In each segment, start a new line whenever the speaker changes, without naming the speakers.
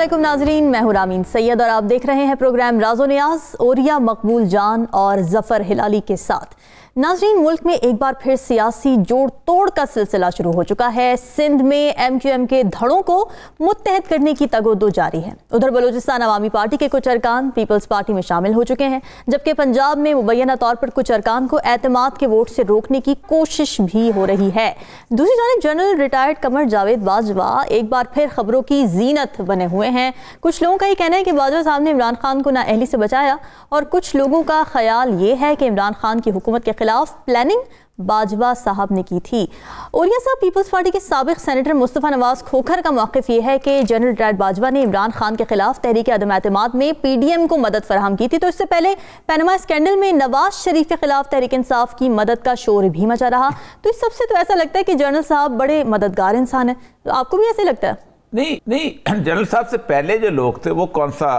अस्सलामुअलैकुम नाजरीन, मैं हूं रामीन सैयद और आप देख रहे हैं प्रोग्राम राज़ो नियाज़ ओरिया मकबूल जान और जफ़र हिलाली के साथ। नाजरीन, मुल्क में एक बार फिर सियासी जोड़ तोड़ का सिलसिला शुरू हो चुका है। सिंध में MQM के धड़ों को मुत्तहद करने की तगोदो जारी है। उधर बलूचिस्तान अवामी पार्टी के कुछ अरकान पीपल्स पार्टी में शामिल हो चुके हैं, जबकि पंजाब में मुबैना तौर पर कुछ अरकान को एतमाद के वोट से रोकने की कोशिश भी हो रही है। दूसरी जानिब जनरल रिटायर्ड कमर जावेद बाजवा एक बार फिर खबरों की जीनत बने हुए हैं। कुछ लोगों का ये कहना है कि बाजवा साहब ने इमरान खान को नाअहली से बचाया और कुछ लोगों का ख्याल ये है कि इमरान खान की हुकूमत के खिलाफ प्लानिंग बाजवा साहब ने की थी। ओरिया साहब, पीपल्स पार्टी के साबिक सेनेटर मुस्तफ़ा नवाज खोखर का मौक़िफ़ ये है कि जनरल रिटायर्ड बाजवा ने इमरान खान के खिलाफ तहरीक अदम एतमाद में PDM को मदद फराहम की थी, तो इससे पहले पैनमा स्कैंडल में नवाज शरीफ के खिलाफ तहरीक इंसाफ की मदद का शोर भी मचा रहा। तो इस सबसे तो ऐसा लगता है कि जनरल साहब बड़े मददगार इंसान है। तो आपको भी ऐसे लगता है?
नहीं, जनरल साहब से पहले जो लोग थे वो कौन सा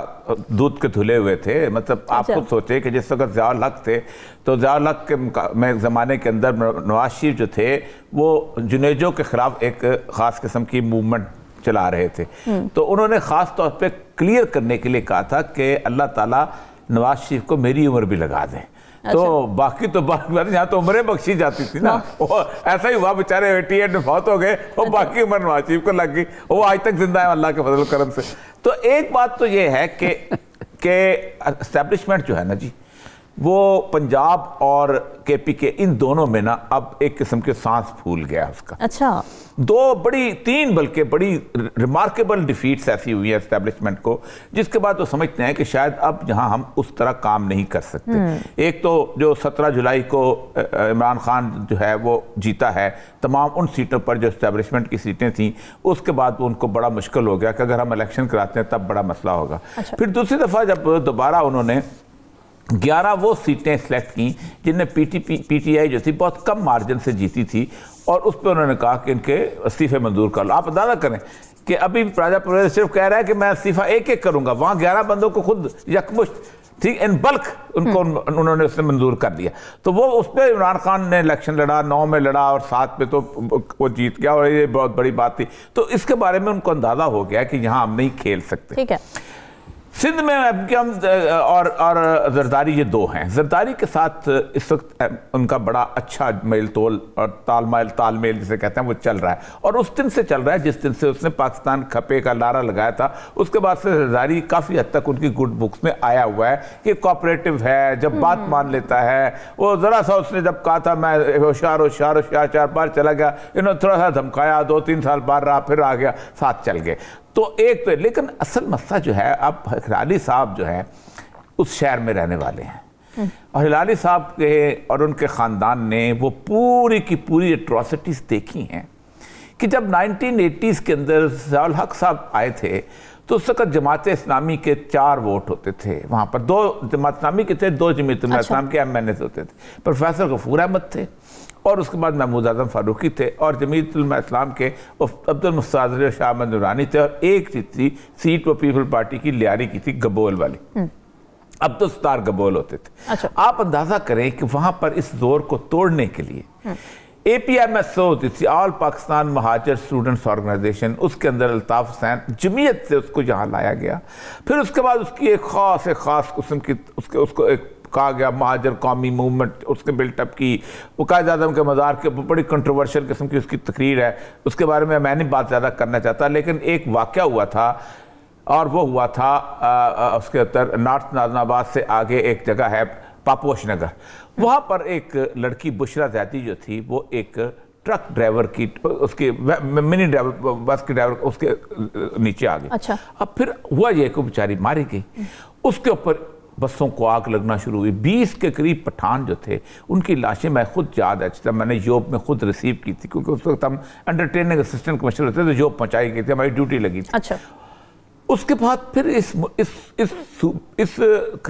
दूध के धुले हुए थे। मतलब आप खुद सोचे कि जिस वक्त ज़ियाउल हक थे तो ज़ियाउल हक के ज़माने के अंदर नवाज शरीफ जो थे वो जुनेजो के ख़िलाफ़ एक ख़ास किस्म की मूवमेंट चला रहे थे। तो उन्होंने ख़ास तौर पे क्लियर करने के लिए कहा था कि अल्लाह ताला नवाज शरीफ को मेरी उम्र भी लगा दें। तो बाकी तो यहाँ तो उम्रें बख्शी जाती थी ना, वो ऐसा ही हुआ, बेचारे 88 में बहुत हो गए और बाकी उम्र नवाज शरीफ को लग गई, वो आज तक जिंदा है अल्लाह के फजल करम से। तो एक बात तो ये है कि एस्टेब्लिशमेंट जो है ना जी, वो पंजाब और KPK इन दोनों में ना अब एक किस्म के सांस फूल गया उसका। अच्छा, तीन बल्कि बड़ी रिमार्केबल डिफीट्स ऐसी हुई है एस्टेब्लिशमेंट को, जिसके बाद वो समझते हैं कि शायद अब यहाँ हम उस तरह काम नहीं कर सकते। एक तो जो 17 जुलाई को इमरान खान जो है वो जीता है तमाम उन सीटों पर जो एस्टेब्लिशमेंट की सीटें थी, उसके बाद उनको बड़ा मुश्किल हो गया कि अगर हम इलेक्शन कराते हैं तब बड़ा मसला होगा। अच्छा। फिर दूसरी दफ़ा जब दोबारा उन्होंने 11 वो सीटें सेलेक्ट की जिनमें PTI जो थी बहुत कम मार्जिन से जीती थी, और उस पर उन्होंने कहा कि इनके इस्तीफे मंजूर कर लो। आप अंदाजा करें कि अभी राजा परवेज सिर्फ कह रहा है कि मैं इस्तीफा एक करूंगा, वहाँ 11 बंदों को खुद यकमुश्त ठीक इन बल्क उनको उन्होंने उसने मंजूर कर दिया। तो वो उस पर इमरान खान ने इलेक्शन लड़ा, 9 में लड़ा और 7 पे तो वो जीत गया, और ये बहुत बड़ी बात थी। तो इसके बारे में उनको अंदाजा हो गया कि यहाँ हम नहीं खेल सकते। ठीक है। सिंध में MQM और जरदारी ये दो हैं। जरदारी के साथ इस वक्त उनका बड़ा अच्छा मेल तोल और तालमेल जिसे कहते हैं वो चल रहा है, और उस दिन से चल रहा है जिस दिन से उसने पाकिस्तान खपे का नारा लगाया था। उसके बाद से जरदारी काफ़ी हद तक उनकी गुड बुक्स में आया हुआ है कि कोऑपरेटिव है, जब बात मान लेता है। वो ज़रा सा उसने जब कहा था मैं होशियार 4 बार चला गया, इन्होंने थोड़ा सा धमकाया, 2-3 साल बाद रहा, फिर आ गया, साथ चल गए। तो एक तो, लेकिन असल मसला जो है, अब हिलाली साहब जो है उस शहर में रहने वाले हैं, और हिलाली साहब के और उनके ख़ानदान ने वो पूरी की पूरी एट्रॉसिटीज़ देखी हैं कि जब 1980s के अंदर ज़ियाउल हक साहब आए थे तो उस वक्त जमात इस्लामी के 4 वोट होते थे वहाँ पर। 2 जमात इस्लामी के थे, 2 जमीयत इस्लाम के MNA होते थे। प्रोफेसर गफूर अहमद थे और उसके बाद महमूद आजम फारूकी थे, और जमीयत इस्लाम के अब्दुल मुस्तादिर शाह अहमद नूरानी थे, और एक सीट वो पीपल पार्टी की लियारी की थी गबोल वाली, अब्दुल सत्तार गबोल होते थे। अच्छा। आप अंदाजा करें कि वहां पर इस जोर को तोड़ने के लिए APMSO होती थी, ऑल पाकिस्तान महाजर स्टूडेंट्स ऑर्गेनाइजेशन, उसके अंदर अल्ताफ हुसैन जमीयत से उसको यहाँ लाया गया। फिर उसके बाद उसकी एक ख़ास किस्म की उसको एक कहा गया महाजर कौमी मूवमेंट, उसके बिल्टअप की। वो कायद आज़म के मज़ार के बड़ी कंट्रोवर्शियल किस्म की उसकी तकरीर है, उसके बारे में मैं नहीं बात ज़्यादा करना चाहता, लेकिन एक वाक़या हुआ था, और वो हुआ था उसके अंदर नॉर्थ नाजनाबाद से आगे एक जगह है पापोश नगर, वहाँ पर एक लड़की बुशरा ज़ैदी जो थी वो एक ट्रक ड्राइवर की, उसकी मिनी ड्राइवर बस के ड्राइवर उसके नीचे आ गई। अच्छा। अब फिर हुआ ये कि बेचारी मारी गई, उसके ऊपर बसों को आग लगना शुरू हुई। 20 के करीब पठान जो थे उनकी लाशें मैं खुद याद है, मैंने योब में खुद रिसीव की थी, क्योंकि उस वक्त हम अंडर ट्रेनिंग असिस्टेंट कमिश्नर होते थे, योब पहुंचाई गई थी, हमारी ड्यूटी लगी थी। अच्छा। उसके बाद फिर इस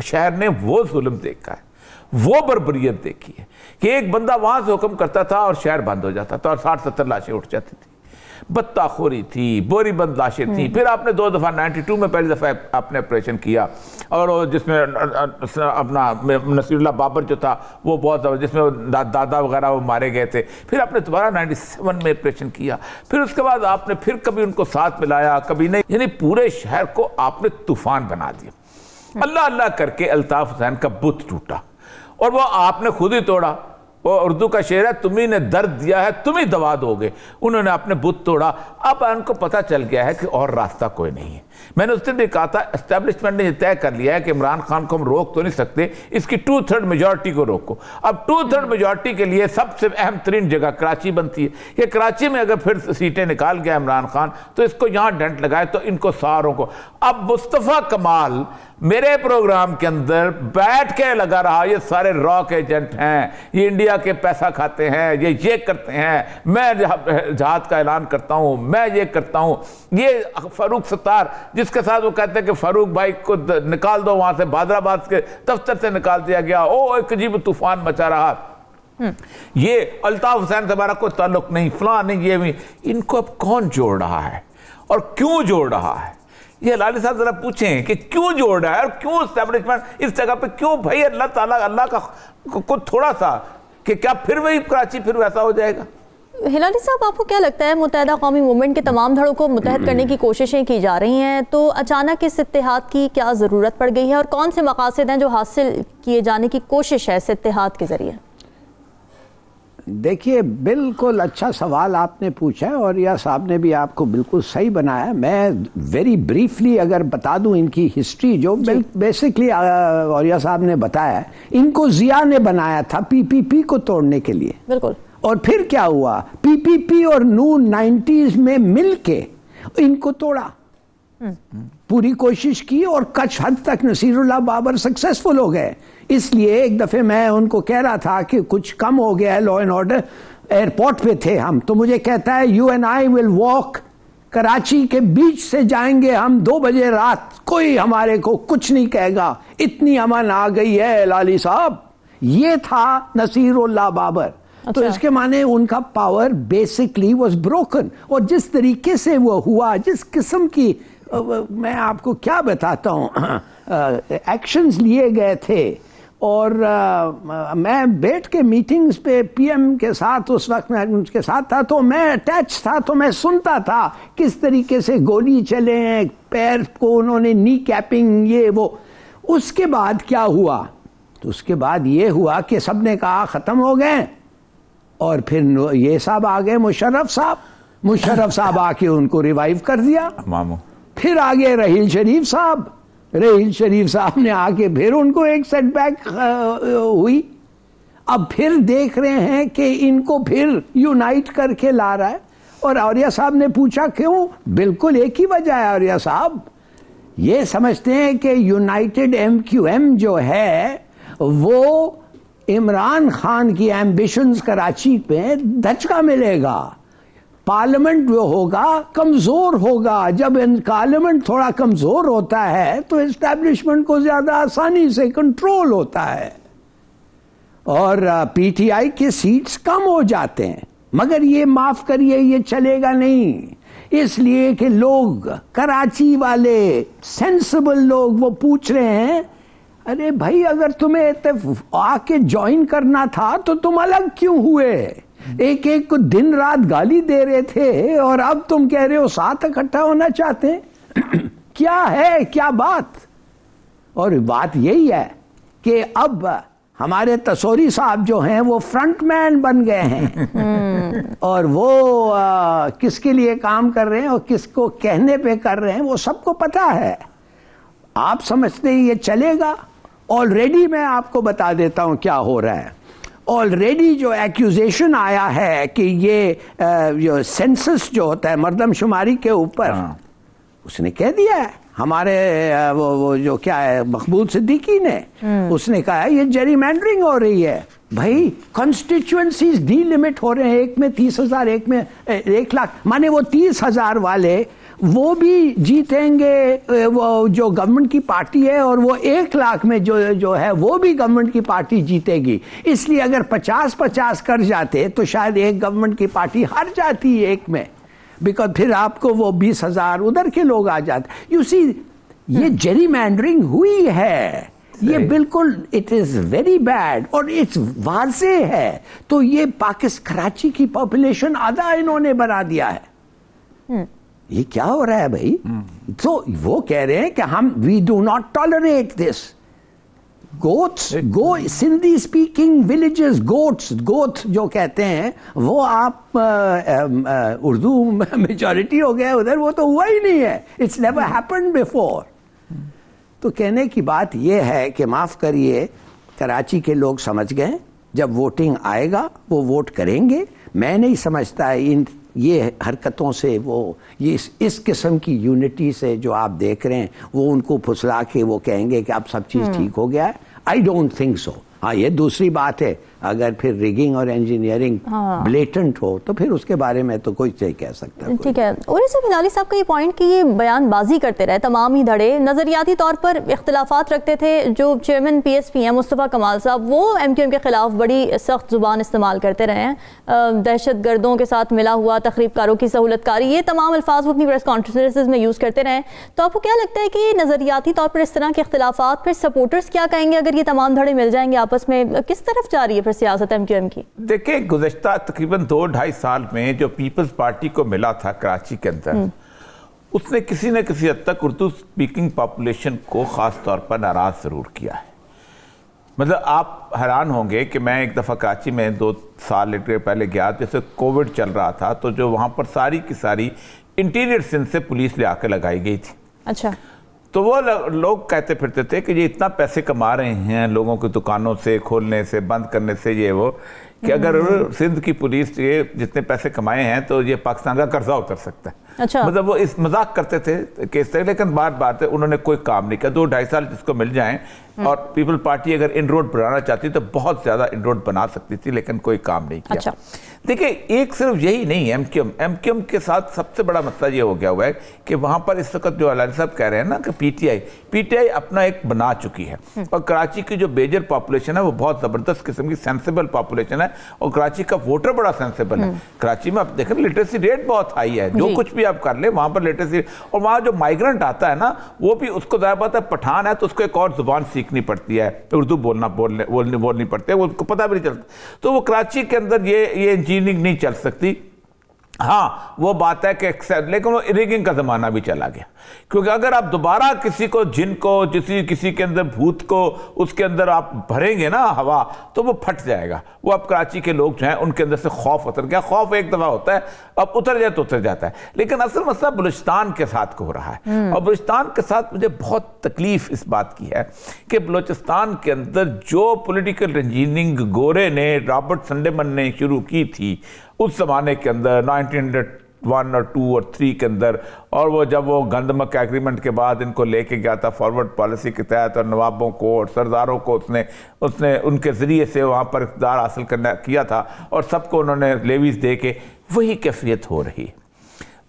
शहर ने वो जुल्म देखा है, वो बर्बरियत देखी है कि एक बंदा वहां से हुक्म करता था और शहर बंद हो जाता था और 60-70 लाशें उठ जाती थी। बत्ताखोरी थी, बोरीबंद लाशें थी। फिर आपने 2 दफ़ा 92 में पहली दफ़ा आपने ऑपरेशन किया, और जिसमें अपना नसीरुल्लाह बाबर जो था वो बहुत, जिसमें दादा वगैरह वो मारे गए थे। फिर आपने दोबारा 97 में ऑपरेशन किया। फिर उसके बाद आपने फिर कभी उनको साथ मिलाया, कभी नहीं, यानी पूरे शहर को आपने तूफान बना दिया। अल्लाह अल्लाह करके अल्ताफ हुसैन का बुत टूटा और वो आपने खुद ही तोड़ा। वो उर्दू का शेर है, तुम्ही ने दर्द दिया है तुम ही दवा दोगे। उन्होंने अपने बुत तोड़ा। अब उनको पता चल गया है कि और रास्ता कोई नहीं है। मैंने उस दिन भी कहा था, एस्टेब्लिशमेंट ने तय कर लिया है कि इमरान खान को हम रोक तो नहीं सकते, इसकी 2/3 मेजॉरिटी को रोको। अब 2/3 मेजॉरिटी के लिए सबसे अहम तरीन जगह कराची बनती है कि कराची में अगर फिर सीटें निकाल गया इमरान खान तो इसको यहाँ डेंट लगाए तो इनको सारों को। अब मुस्तफ़ा कमाल मेरे प्रोग्राम के अंदर बैठ के लगा रहा, ये सारे रॉक एजेंट हैं, ये इंडिया के पैसा खाते हैं, ये करते हैं, मैं जहाद का ऐलान करता हूं, मैं ये करता हूं। ये फारूक सत्तार जिसके साथ वो कहते हैं कि फारूक भाई को निकाल दो वहां से, बादराबाद के दफ्तर से निकाल दिया गया, ओ एक अजीब तूफान मचा रहा। ये अल्ताफ हुसैन से हमारा कोई ताल्लुक नहीं, फलां नहीं, ये भी। इनको अब कौन जोड़ रहा है और क्यों जोड़ रहा है? ये लाली साहब जरा पूछें कि क्यों जोड़ रहा है और क्यों एस्टेब्लिशमेंट इस जगह पे क्यों? भाई अल्लाह ताला अल्लाह का को थोड़ा सा कि क्या फिर वही कराची फिर वैसा हो जाएगा?
हिलाली साहब, आपको क्या लगता है मुत्तहिदा कौमी मूवमेंट के तमाम धड़ों को मुत्तहद करने की कोशिशें की जा रही हैं, तो अचानक इस इत्तेहाद की क्या ज़रूरत पड़ गई है और कौन से मकासद हैं जो हासिल किए जाने की कोशिश है इस इत्तेहाद के ज़रिए?
देखिए, बिल्कुल अच्छा सवाल आपने पूछा है और यह साहब ने भी आपको बिल्कुल सही बनाया। मैं वेरी ब्रीफली अगर बता दूं इनकी हिस्ट्री, जो बेसिकली और यह साहब ने बताया, इनको जिया ने बनाया था पीपीपी को तोड़ने के लिए। बिल्कुल। और फिर क्या हुआ, पीपीपी और नून 90s में मिलके इनको तोड़ा, पूरी कोशिश की और कुछ हद तक नसीरुल्लाह बाबर सक्सेसफुल हो गए। इसलिए एक दफे मैं उनको कह रहा था कि कुछ कम हो गया है लॉ एंड ऑर्डर, एयरपोर्ट पे थे हम, तो मुझे कहता है you and I will walk, Karachi के बीच से जाएंगे हम 2 बजे रात, कोई हमारे को कुछ नहीं कहेगा, इतनी अमन आ गई है लाली साहब। ये था नसीरुल्लाह बाबर। अच्छा। तो इसके माने उनका पावर बेसिकली वाज ब्रोकन। और जिस तरीके से वो हुआ, जिस किस्म की मैं आपको क्या बताता हूँ एक्शंस लिए गए थे। और मैं बैठ के मीटिंग्स पे पीएम के साथ, उस वक्त मैं उनके साथ था, तो मैं अटैच था, तो मैं सुनता था किस तरीके से गोली चले हैं, पैर को उन्होंने नी कैपिंग, ये वो। उसके बाद क्या हुआ, तो उसके बाद ये हुआ कि सबने कहा ख़त्म हो गए, और फिर ये साहब आ गए, मुशर्रफ साहब आके उनको रिवाइव कर दिया। मामू फिर आगे रहील शरीफ साहब ने आके फिर उनको एक सेटबैक हुई। अब फिर देख रहे हैं कि इनको फिर यूनाइट करके ला रहा है। और औरिया साहब ने पूछा क्यों? बिल्कुल एक ही वजह है औरिया साहब, ये समझते हैं कि यूनाइटेड MQM जो है वो इमरान खान की एम्बिशंस कराची पे धचका मिलेगा। पार्लियामेंट जो होगा कमजोर होगा। जब पार्लियामेंट थोड़ा कमजोर होता है तो एस्टैब्लिशमेंट को ज्यादा आसानी से कंट्रोल होता है और पीटीआई के सीट्स कम हो जाते हैं। मगर ये माफ करिए, ये चलेगा नहीं, इसलिए कि लोग, कराची वाले सेंसिबल लोग, वो पूछ रहे हैं अरे भाई अगर तुम्हें आके ज्वाइन करना था तो तुम अलग क्यों हुए? एक एक को दिन रात गाली दे रहे थे और अब तुम कह रहे हो साथ इकट्ठा होना चाहते हैं। क्या है, क्या बात? और बात यही है कि अब हमारे तसोरी साहब जो हैं वो फ्रंटमैन बन गए हैं और वो किसके लिए काम कर रहे हैं और किसको कहने पे कर रहे हैं वो सबको पता है। आप समझते हैं ये चलेगा? ऑलरेडी मैं आपको बता देता हूं क्या हो रहा है। ऑलरेडी जो एक्यूजेशन आया है कि ये जो सेंसस जो होता है मर्दमशुमारी के ऊपर, उसने कह दिया है हमारे वो जो क्या है मकबूल सिद्दीकी ने, उसने कहा है ये जेरीमैंडरिंग हो रही है। भाई कॉन्स्टिट्यूएंसीज डीलिमिट हो रहे हैं, एक में 30,000, एक में 1 लाख, माने वो 30,000 वाले वो भी जीतेंगे, वो जो गवर्नमेंट की पार्टी है, और वो 1 लाख में जो है वो भी गवर्नमेंट की पार्टी जीतेगी। इसलिए अगर 50-50 कर जाते तो शायद एक गवर्नमेंट की पार्टी हार जाती है एक में। बिकॉज फिर आपको वो 20,000 उधर के लोग आ जाते। यू सी, ये जेरीमैंडरिंग हुई है, ये बिल्कुल, इट इज वेरी बैड और इट्स वाजे है। तो ये कराची की पॉपुलेशन आधा इन्होंने बना दिया है। ये क्या हो रहा है भाई? तो वो कह रहे हैं कि हम we do not tolerate this. Goats, Sindhi speaking villages, goats जो कहते हैं वो आप उर्दू मेजॉरिटी हो गया उधर, वो तो हुआ ही नहीं है। It's never happened before. तो कहने की बात यह है कि माफ करिए, कराची के लोग समझ गए, जब वोटिंग आएगा वो वोट करेंगे। मैं नहीं समझता इन ये हरकतों से, वो ये इस किस्म की यूनिटी से जो आप देख रहे हैं, वो उनको फुसला के वो कहेंगे कि अब सब चीज़ ठीक हो गया है। I don't think so. हाँ, ये दूसरी बात है, अगर फिर रिगिंग और इंजीनियरिंग ब्लेटेंट हो तो फिर उसके बारे में तो कोई नहीं कह सकता।
ठीक है। और इस हिलाली साहब का ये पॉइंट कि ये बयानबाजी करते रहे तमाम ही धड़े, नज़रियाती तौर पर इख्तलाफात रखते थे। जो चेयरमैन PSP हैं मुस्तफ़ा कमाल साहब, वो MQM के खिलाफ बड़ी सख्त जुबान इस्तेमाल करते रहे हैं। दहशत गर्दों के साथ मिला हुआ, तखरीबकारों की सहूलतकारी, ये तमाम अल्फाज वो अपनी प्रेस कॉन्फ्रेंसेज में यूज़ करते रहे। तो आपको क्या लगता है कि नज़रियाती तौर पर इस तरह के इख्तलाफात फिर सपोर्टर्स क्या कहेंगे अगर ये तमाम धड़े मिल जाएंगे आपस में? किस तरफ जा रही है फिर सियासत MQM की?
देखिए, गुज़श्ता तकरीबन 2-2.5 साल में जो पीपल्स पार्टी को मिला था कराची के अंदर, उसने किसी न किसी हद तक उर्दू स्पीकिंग पॉपुलेशन को ख़ास तौर पर नाराज़ ज़रूर किया है। मतलब आप हैरान होंगे कि मैं एक दफ़ा कराची में 2 साल पहले गया, जैसे कोविड चल रहा था, तो जो वहाँ पर सारी की सारी इंटीरियर सिंध से पुलिस ले आकर लगाई गई थी। अच्छा। तो वो लोग कहते फिरते थे कि ये इतना पैसे कमा रहे हैं लोगों की दुकानों से खोलने से, बंद करने से, ये वो, कि अगर सिंध की पुलिस ये जितने पैसे कमाए हैं तो ये पाकिस्तान का कर्जा उतर सकता है। अच्छा। मतलब वो इस मजाक करते थे केस तक, लेकिन बार उन्होंने कोई काम नहीं किया। 2-2.5 साल जिसको मिल जाएं, और पीपल पार्टी अगर इन रोड बनाना चाहती तो बहुत ज़्यादा इन रोड बना सकती थी, लेकिन कोई काम नहीं किया। अच्छा। देखिए, एक सिर्फ यही नहीं है MQM के साथ सबसे बड़ा मसला ये हो गया हुआ है कि वहाँ पर इस वक्त जो अलानी साहब कह रहे हैं ना कि PTI अपना एक बना चुकी है, और कराची की जो मेजर पॉपुलेशन है वो बहुत ज़बरदस्त किस्म की सेंसिबल पॉपुलेशन है, और कराची का वोटर बड़ा सेंसिबल है। कराची में आप देखें लिटरेसी रेट बहुत हाई है, जो कुछ भी आप कर ले वहाँ पर लिटरेसी, और वहाँ जो माइग्रेंट आता है ना, वो भी उसको ज़्यादा बात है, पठान है तो उसको एक और जुबान सीखनी पड़ती है, उर्दू बोलनी पड़ती है, वो उसको पता भी नहीं चलता। तो वो कराची के अंदर ये इंजीनियरिंग नहीं चल सकती। हाँ, वो बात है कि लेकिन वो रिगिंग का ज़माना भी चला गया, क्योंकि अगर आप दोबारा किसी को, जिन को, किसी के अंदर भूत को उसके अंदर आप भरेंगे ना हवा, तो वो फट जाएगा। वो अब कराची के लोग जो हैं उनके अंदर से खौफ उतर गया। खौफ एक दफ़ा होता है, अब उतर जाए तो उतर जाता है। लेकिन असल मसला बलूचिस्तान के साथ हो रहा है, और बलूचिस्तान के साथ मुझे बहुत तकलीफ इस बात की है कि बलूचिस्तान के अंदर जो पोलिटिकल इंजीनियरिंग गोरे ने, रॉबर्ट संडेमन ने शुरू की थी उस ज़माने के अंदर 1901 और 2 और 3 के अंदर, और वो जब वो गंदमक एग्रीमेंट के बाद इनको लेके गया था फॉरवर्ड पॉलिसी के तहत, और नवाबों को और सरदारों को उसने उनके ज़रिए से वहाँ पर इक़्तिदार हासिल किया था, और सबको उन्होंने लेवीज़ दे के, वही कैफियत हो रही है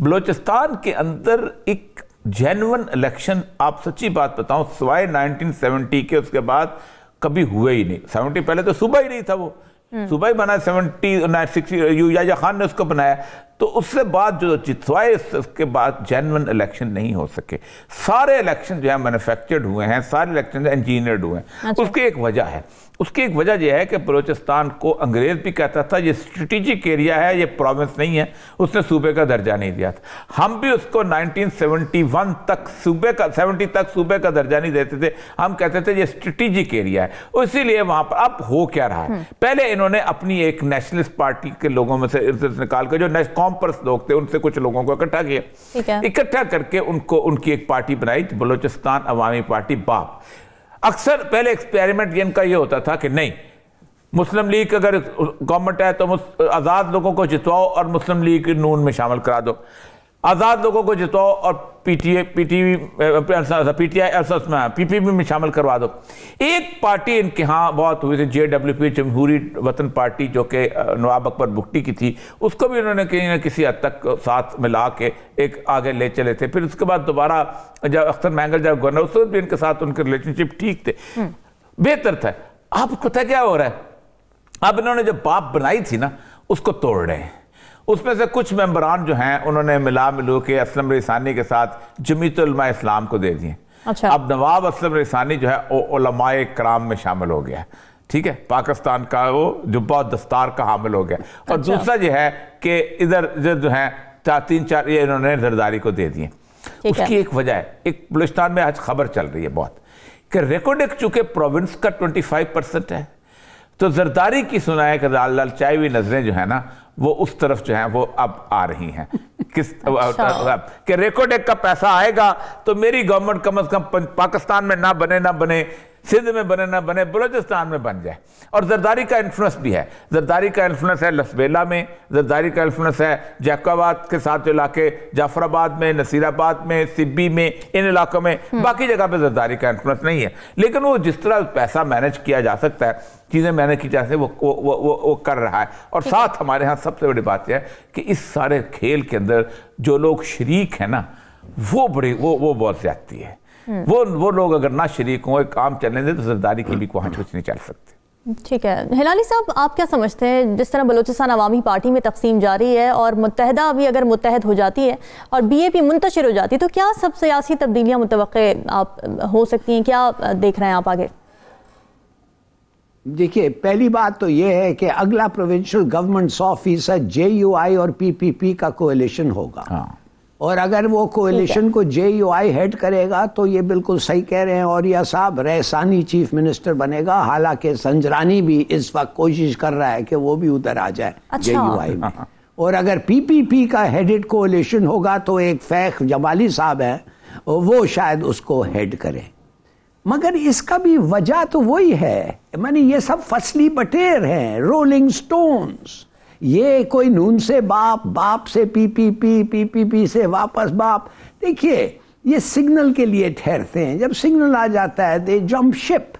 बलूचिस्तान के अंदर। एक जेन्युइन इलेक्शन, आप सच्ची बात बताऊँ, सिवाय 1970 के उसके बाद कभी हुए ही नहीं। 70 पहले तो सूबा ही नहीं था, वो सूबा ही बना, 60 याया खान ने उसको बनाया, तो उससे बाद जो चितवाए उसके बाद जेन्युइन इलेक्शन नहीं हो सके। सारे इलेक्शन जो है मैन्युफैक्चर्ड हुए हैं, सारे इलेक्शन इंजीनियर्ड हुए हैं। अच्छा। उसकी एक वजह है, उसकी एक वजह यह है कि बलूचिस्तान को अंग्रेज भी कहता था ये स्ट्रेटेजिक एरिया है, ये प्रोविंस नहीं है, उसने सूबे का दर्जा नहीं दिया था। हम भी उसको 1971 तक सूबे का 70 तक सूबे का दर्जा नहीं देते थे, हम कहते थे ये स्ट्रेटेजिक एरिया है। इसीलिए वहां पर अब हो क्या रहा है, पहले इन्होंने अपनी एक नेशनलिस्ट पार्टी के लोगों में से निकाल कर, जो कॉम्पर्स लोग थे उनसे कुछ लोगों को इकट्ठा किया, इकट्ठा करके उनकी एक पार्टी बनाई, बलूचिस्तान अवामी पार्टी, बाप। अक्सर पहले एक्सपेरिमेंट इनका ये होता था कि नहीं, मुस्लिम लीग अगर गवर्नमेंट है तो आज़ाद लोगों को जितवाओ और मुस्लिम लीग नून में शामिल करा दो, आज़ाद लोगों को जितवाओ और PPP में शामिल करवा दो। एक पार्टी इनके यहाँ बहुत हुई थी, JWP, जमहूरी वतन पार्टी, जो कि नवाब अकबर भुट्टी की थी, उसको भी उन्होंने कहीं ना किसी हद तक साथ मिला के एक आगे ले चले थे। फिर उसके बाद दोबारा जब अख्तर मैंगल जब गवर्नर, उस वक्त भी इनके साथ उनके रिलेशनशिप ठीक थे, बेहतर था। अब पता क्या हो रहा है, अब इन्होंने जो बाप बनाई थी ना उसको तोड़ रहे हैं। उसमें से कुछ मेंबरान जो हैं उन्होंने मिला मिलू के असलम रिसानी के साथ जमीयतुल उलमा इस्लाम को दे दिए।
अच्छा।
अब नवाब असलम रिसानी जो है उलमाए कराम में शामिल हो गया, ठीक है, पाकिस्तान का वो जुब्बा और दस्तार का हामिल हो गया। और
अच्छा।
दूसरा जो है कि इधर जो है 3-4 ये इन्होंने जरदारी को दे दिए। उसकी एक वजह है, एक बलूचिस्तान में आज खबर चल रही है बहुत कि रेकॉर्ड चूंकि प्रोविंस का 25% है, तो जरदारी की सुनाए कि लाल लाल चाय हुई नजरें जो है ना वो उस तरफ जो है वो अब आ रही हैं। किस कि रेकॉर्ड का पैसा आएगा तो मेरी गवर्नमेंट कम से कम पाकिस्तान में ना बने, सिंध में बने ना बने, बलूचिस्तान में बन जाए। और जरदारी का इन्फ्लुएंस भी है, जरदारी का इन्फ्लुएंस है लसबेला में, जरदारी का इन्फ्लुएंस है जैकोबाद के साथ इलाके, जाफराबाद में, नसीराबाद में, सिब्बी में, इन इलाकों में। बाकी जगह पे जरदारी का इन्फ्लुएंस नहीं है, लेकिन वो जिस तरह पैसा मैनेज किया जा सकता है, चीजें मैनेज की जा सकती है, वो कर रहा है। और साथ हमारे यहाँ सबसे बड़ी बात यह है कि इस सारे खेल के अंदर जो लोग शरीक हैं ना वो बहुत ज्यादती है। वो लोग अगर ना शरीक हो, काम चलने दे, तो जरदारी की भी कोई कुछ नहीं चल सकती।
ठीक है हिलाली साहब, आप क्या समझते हैं, जिस तरह बलूचिस्तान अवामी पार्टी में तकसीम जारी है और मुत्तहदा भी अगर मुत्तहद हो जाती है और BAP मुंतशिर हो जाती है, तो क्या सब सियासी तब्दीलियां मुतवक्के आप हो सकती हैं? क्या देख रहे हैं आप आगे?
देखिए, पहली बात तो यह है कि अगला प्रोविंशियल गवर्नमेंट 100% JUI और PPP का कोएलिशन होगा।
हाँ।
और अगर वो कोएलिशन को JUI हेड करेगा तो ये बिल्कुल सही कह रहे हैं, और यह साहब रहसानी चीफ मिनिस्टर बनेगा। हालांकि संजरानी भी इस वक्त कोशिश कर रहा है कि वो भी उधर आ जाए।
अच्छा।
JUI में। और अगर PPP का हेडेड कोएलिशन होगा तो एक फैख जमाली साहब है, वो शायद उसको हेड करे। मगर इसका भी वजह तो वही है, मानी ये सब फसली बटेर हैं, रोलिंग स्टोन्स। ये कोई नून से बाप से PPP से वापस बाप। देखिए, ये सिग्नल के लिए ठहरते हैं, जब सिग्नल आ जाता है दे जंप शिप।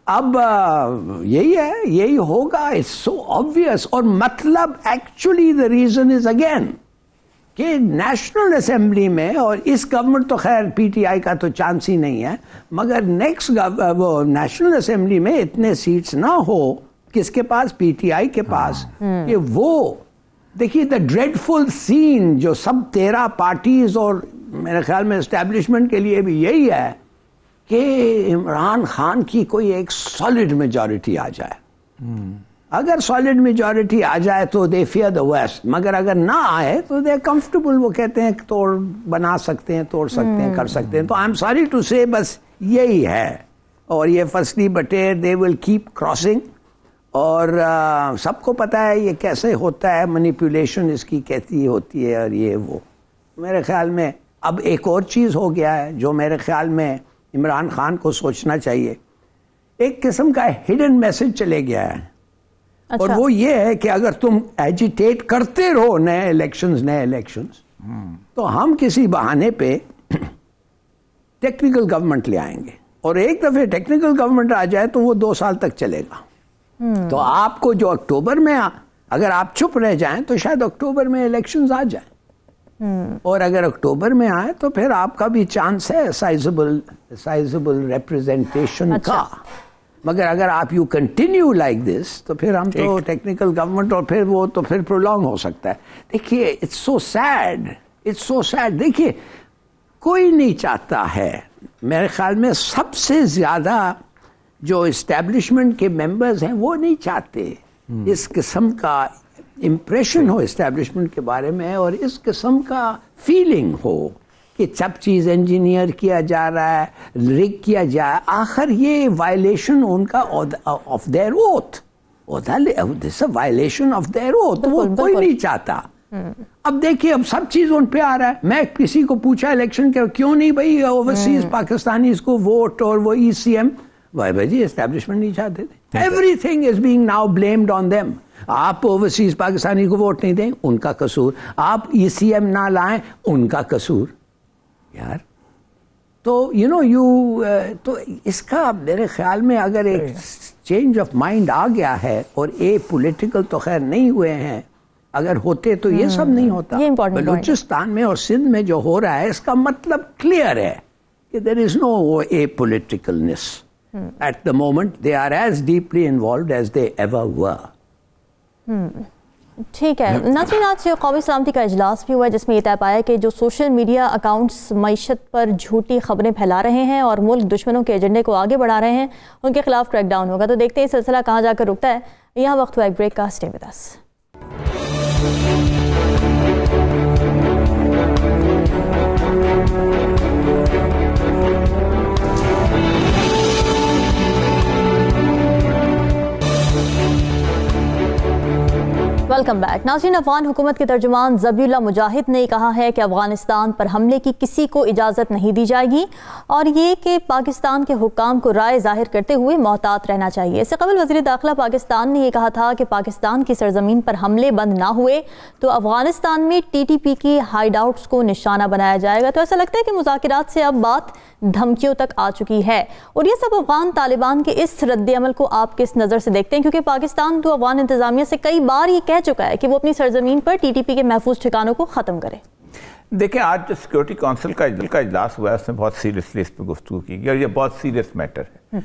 अब यही है, यही होगा, इट्स सो ऑब्वियस। और मतलब actually the reason is again कि नेशनल असेंबली में, और इस गवर्नमेंट तो खैर PTI का तो चांस ही नहीं है, मगर नेक्स्ट वो नेशनल असेंबली में इतने सीट्स ना हो किसके पास, PTI के पास, कि वो देखिए द ड्रेडफुल सीन जो सब 13 पार्टीज और मेरे ख्याल में एस्टेब्लिशमेंट के लिए भी यही है कि इमरान खान की कोई एक सॉलिड मेजॉरिटी आ जाए। अगर सॉलिड मेजॉरिटी आ जाए तो दे फियर द वर्स्ट, मगर अगर ना आए तो दे कंफर्टेबल। वो कहते हैं तोड़ बना सकते हैं, तोड़ सकते हैं, कर सकते हैं। तो आई एम सॉरी टू से बस यही है। और ये फसली बटेर दे विल कीप क्रॉसिंग। और सबको पता है ये कैसे होता है, मैनिपुलेशन इसकी कैसी होती है, और ये वो मेरे ख्याल में अब एक और चीज़ हो गया है जो मेरे ख्याल में इमरान खान को सोचना चाहिए। एक किस्म का हिडन मैसेज चले गया है। अच्छा। और वो ये है कि अगर तुम एजिटेट करते रहो नए इलेक्शंस तो हम किसी बहाने पे टेक्निकल गवर्नमेंट ले आएंगे, और एक दफे टेक्निकल गवर्नमेंट आ जाए तो वो 2 साल तक चलेगा। तो आपको जो अक्टूबर में अगर आप चुप रह जाएं तो शायद अक्टूबर में इलेक्शंस आ जाएं, और अगर अक्टूबर में आए तो फिर आपका भी चांस है साइजेबल रिप्रेजेंटेशन का। मगर अगर आप यू कंटिन्यू लाइक दिस तो फिर हम तो टेक्निकल गवर्नमेंट, और फिर वो तो फिर प्रोलॉन्ग हो सकता है। देखिए, इट्स सो सैड। देखिए, कोई नहीं चाहता है, मेरे ख्याल में सबसे ज्यादा जो एस्टेब्लिशमेंट के मेंबर्स हैं वो नहीं चाहते इस किस्म का इम्प्रेशन हो एस्टेब्लिशमेंट के बारे में, और इस किस्म का फीलिंग हो कि सब चीज़ इंजीनियर किया जा रहा है, रिग किया जाए। आखिर ये वायलेशन उनका of their oath, this violation of their oath, वो कोई नहीं चाहता। अब देखिए, अब सब चीज उन पे आ रहा है। मैं किसी को पूछा इलेक्शन के क्यों नहीं भाई ओवरसीज पाकिस्तानी को वोट और वो ECM, भाई जी एस्टेब्लिशमेंट नहीं चाहते थे। Everything is being now blamed on them. आप ओवरसीज पाकिस्तानी को वोट नहीं दें, उनका कसूर। आप ECM ना लाएं, उनका कसूर। यार, तो तो इसका मेरे ख्याल में अगर एक चेंज ऑफ माइंड आ गया है, और ए पॉलिटिकल तो खैर नहीं हुए हैं, अगर होते तो ये सब नहीं होता। बलूचिस्तान में और सिंध में जो हो रहा है इसका मतलब क्लियर है कि there is no a politicalness at the moment. They are as deeply involved as they ever were.
ठीक है नाज़रीन, आज कौमी सलामती का इजलास भी हुआ है जिसमें यह तय पाया कि जो सोशल मीडिया अकाउंट्स मईशत पर झूठी खबरें फैला रहे हैं और मुल्क दुश्मनों के एजेंडे को आगे बढ़ा रहे हैं, उनके खिलाफ क्रैकडाउन होगा। तो देखते हैं सिलसिला कहाँ जाकर रुकता है। यहाँ वक्त हुआ एक ब्रेक का, stay with us. Welcome back. नाज़रीन, अफगान हुकूमत के तर्जुमान ज़बीउल्लाह मुजाहिद ने कहा है कि अफगानिस्तान पर हमले की किसी को इजाज़त नहीं दी जाएगी और ये कि पाकिस्तान के हुक्काम को राय जाहिर करते हुए मोहतात रहना चाहिए। इससे कबल वज़ीर दाखिला पाकिस्तान ने यह कहा था कि पाकिस्तान की सरजमीन पर हमले बंद ना हुए तो अफगानिस्तान में TTP की हाइड आउट्स को निशाना बनाया जाएगा। तो ऐसा लगता है कि मुज़ाकिरात से अब बात धमकियों तक आ चुकी है। और ये सब अफगान तालिबान के इस रद्द अमल को आप किस नज़र से देखते हैं, क्योंकि पाकिस्तान तो अफगान इंतजामिया से कई बार ये कह चुका है कि वो अपनी सरजमीन पर TTP के महफूज ठिकानों को ख़त्म करे।
देखिए, आज जो सिक्योरिटी काउंसिल का इजलास हुआ है उसमें बहुत सीरियसली इस पर गुफ्तगू की गई और ये बहुत सीरियस मैटर है।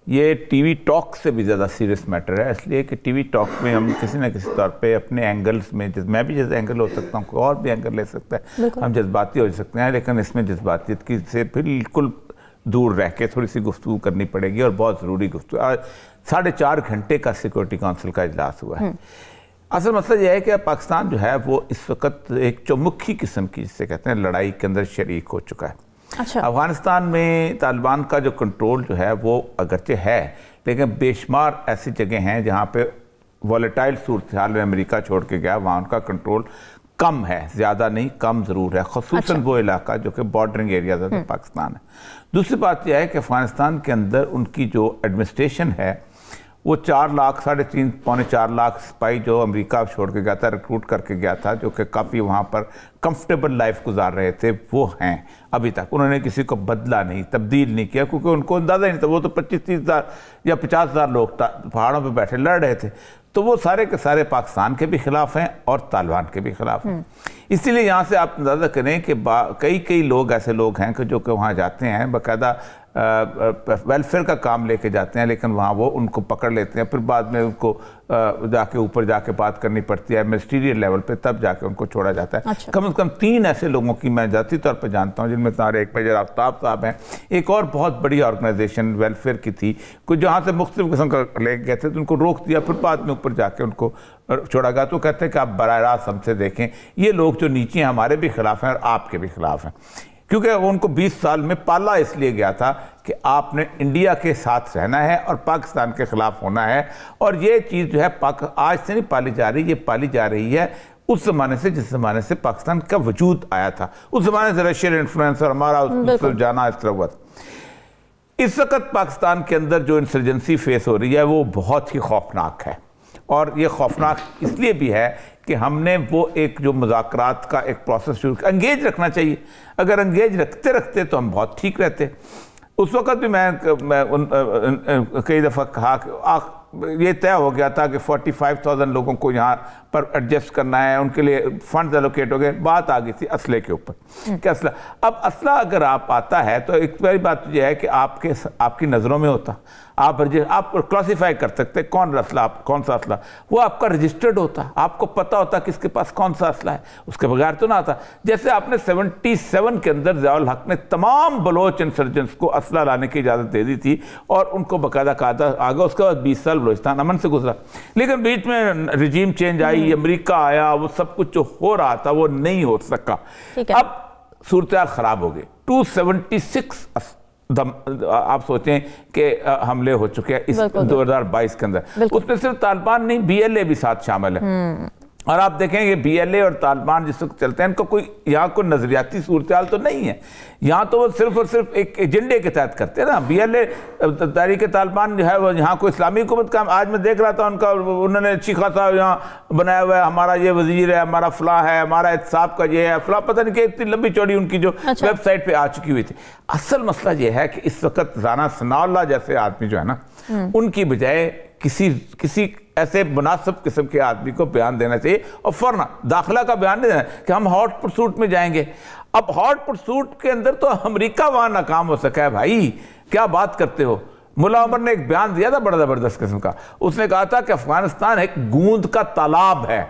ये टीवी टॉक से भी ज़्यादा सीरियस मैटर है, इसलिए कि टीवी टॉक में हम किसी न किसी तौर पे अपने एंगल्स में, मैं भी जैसे एंगल हो सकता हूँ, कोई और भी एंगल ले सकता है, हम जज्बाती हो सकते हैं, लेकिन इसमें जज्बातियत की से बिल्कुल दूर रह के थोड़ी सी गुफ्तगू करनी पड़ेगी और बहुत ज़रूरी गुफ्तगू। 4.5 घंटे का सिक्योरिटी काउंसिल का इजलास हुआ है। असल मसला यह है कि पाकिस्तान जो है वो इस वक्त एक चौमुखी किस्म की, जिससे कहते हैं, लड़ाई के अंदर शरीक हो चुका है। अच्छा। अफगानिस्तान में तालिबान का जो कंट्रोल जो है वो अगरचे है, लेकिन बेशुमार ऐसी जगह हैं जहाँ पे वॉलेटाइल सूरत हाल में अमेरिका छोड़ के गया, वहाँ उनका कंट्रोल कम है, ज़्यादा नहीं, कम ज़रूर है, ख़ुसूसन वो इलाका जो कि बॉर्डरिंग एरिया है पाकिस्तान है। दूसरी बात यह है कि अफ़गानिस्तान के अंदर उनकी जो एडमिनिस्ट्रेशन है वो 4 लाख, 3.5, पौने 4 लाख सिपाही जो अमेरिका छोड़ के गया था, रिक्रूट करके गया था, जो कि काफ़ी वहाँ पर कंफर्टेबल लाइफ गुजार रहे थे, वो हैं अभी तक। उन्होंने किसी को बदला नहीं, तब्दील नहीं किया, क्योंकि उनको अंदाज़ा ही नहीं था। वो तो 25-30 हज़ार या 50 हज़ार लोग पहाड़ों पर बैठे लड़ रहे थे, तो वो सारे के सारे पाकिस्तान के भी खिलाफ हैं और तालिबान के भी खिलाफ हैं। इसीलिए यहाँ से आप अंदाज़ा करें कि कई लोग ऐसे लोग हैं कि जो कि वहाँ जाते हैं, बाकायदा वेलफेयर का काम लेके जाते हैं, लेकिन वहाँ वो उनको पकड़ लेते हैं, फिर बाद में उनको जाके ऊपर जाके बात करनी पड़ती है मिनिस्ट्रियल लेवल पे, तब जाके उनको छोड़ा जाता है। अच्छा। कम से कम 3 ऐसे लोगों की मैं जाती तौर पर जानता हूँ, जिनमें सारे एक मेजर आफ्ताब साहब हैं, एक और बहुत बड़ी ऑर्गेनाइजेशन वेलफेयर की थी, कुछ जहाँ से मुख्तलिफ किस्म का लेके गए थे, तो उनको रोक दिया, फिर बाद में ऊपर जाके उनको छोड़ा गया। तो कहते हैं कि आप बराह रास्त हमसे देखें, ये लोग जो नीचे हैं हमारे भी खिलाफ हैं और आपके भी खिलाफ हैं, क्योंकि उनको 20 साल में पाला इसलिए गया था कि आपने इंडिया के साथ रहना है और पाकिस्तान के खिलाफ होना है। और ये चीज़ जो है आज से नहीं पाली जा रही, ये पाली जा रही है उस ज़माने से जिस ज़माने से पाकिस्तान का वजूद आया था। उस ज़माने से रशियन इन्फ्लुएंस और हमारा उस जाना इस तरह हुआ था। इस वक्त पाकिस्तान के अंदर जो इंसर्जेंसी फेस हो रही है वो बहुत ही खौफनाक है, और ये खौफनाक इसलिए भी है कि हमने वो एक जो मुज़ाकरात का एक प्रोसेस शुरू किया। एंगेज रखना चाहिए, अगर एंगेज रखते रखते तो हम बहुत ठीक रहते। उस वक्त भी मैं कई दफ़ा कहा कि ये तय हो गया था कि 45,000 लोगों को यहाँ पर एडजस्ट करना है, उनके लिए फंड एलोकेट हो गए। बात आ गई थी असले के ऊपर कि असला, अब असला अगर आप आता है तो एक पहली बात तो यह है कि आपकी नज़रों में होता, आप क्लासीफाई कर सकते कौन असला, कौन सा असला, वो आपका रजिस्टर्ड होता, आपको पता होता किसके पास कौन सा असला है, उसके बगैर तो ना आता। जैसे आपने 77 के अंदर ज़ियाउल हक ने तमाम बलोच इंसर्जेंट्स को असला लाने की इजाज़त दे दी थी और उनको बाकायदा कहा था आगे। उसके बाद 20 साल बलोचिस्तान अमन से गुजरा, लेकिन बीच में रिजीम चेंज आई, अमेरिका आया, वो सब कुछ जो हो रहा था वो नहीं हो सका। अब सूरत खराब हो गई। 276 आप सोचें कि हमले हो चुके हैं इस 2022 के अंदर, उसमें सिर्फ तालिबान नहीं, BLA भी साथ शामिल है। और आप देखेंगे BLA और तालिबान जिस वक्त चलते हैं, इनका कोई यहाँ कोई नजरियाती सूरत हाल तो नहीं है, यहाँ तो वो सिर्फ और सिर्फ एक एजेंडे के तहत करते हैं ना। BLA तहरीक तालिबान जो है वो यहाँ कोई इस्लामी हुकूमत का, आज मैं देख रहा था उनका, उन्होंने अच्छी खासा यहाँ बनाया हुआ है, हमारा ये वजीर है, हमारा फलां है, हमारा एहतसाब का ये है, फलां, पता नहीं कि इतनी लंबी चौड़ी उनकी जो वेबसाइट पर आ चुकी हुई थी। असल मसला ये है कि इस वक्त राना सनाउल्लाह जैसे आदमी जो है ना, उनकी बजाय किसी ऐसे मुनासिब किस्म के आदमी को बयान देना चाहिए, और फौरन दाखिला का बयान नहीं देना कि हम हॉट परसूट में जाएंगे। अब हॉट परसूट के अंदर तो अमेरिका वहां नाकाम हो सका है, भाई क्या बात करते हो। मुल्ला उमर ने एक बयान दिया था बड़ा जबरदस्त किस्म का, उसने कहा था कि अफगानिस्तान एक गूंद का तालाब है,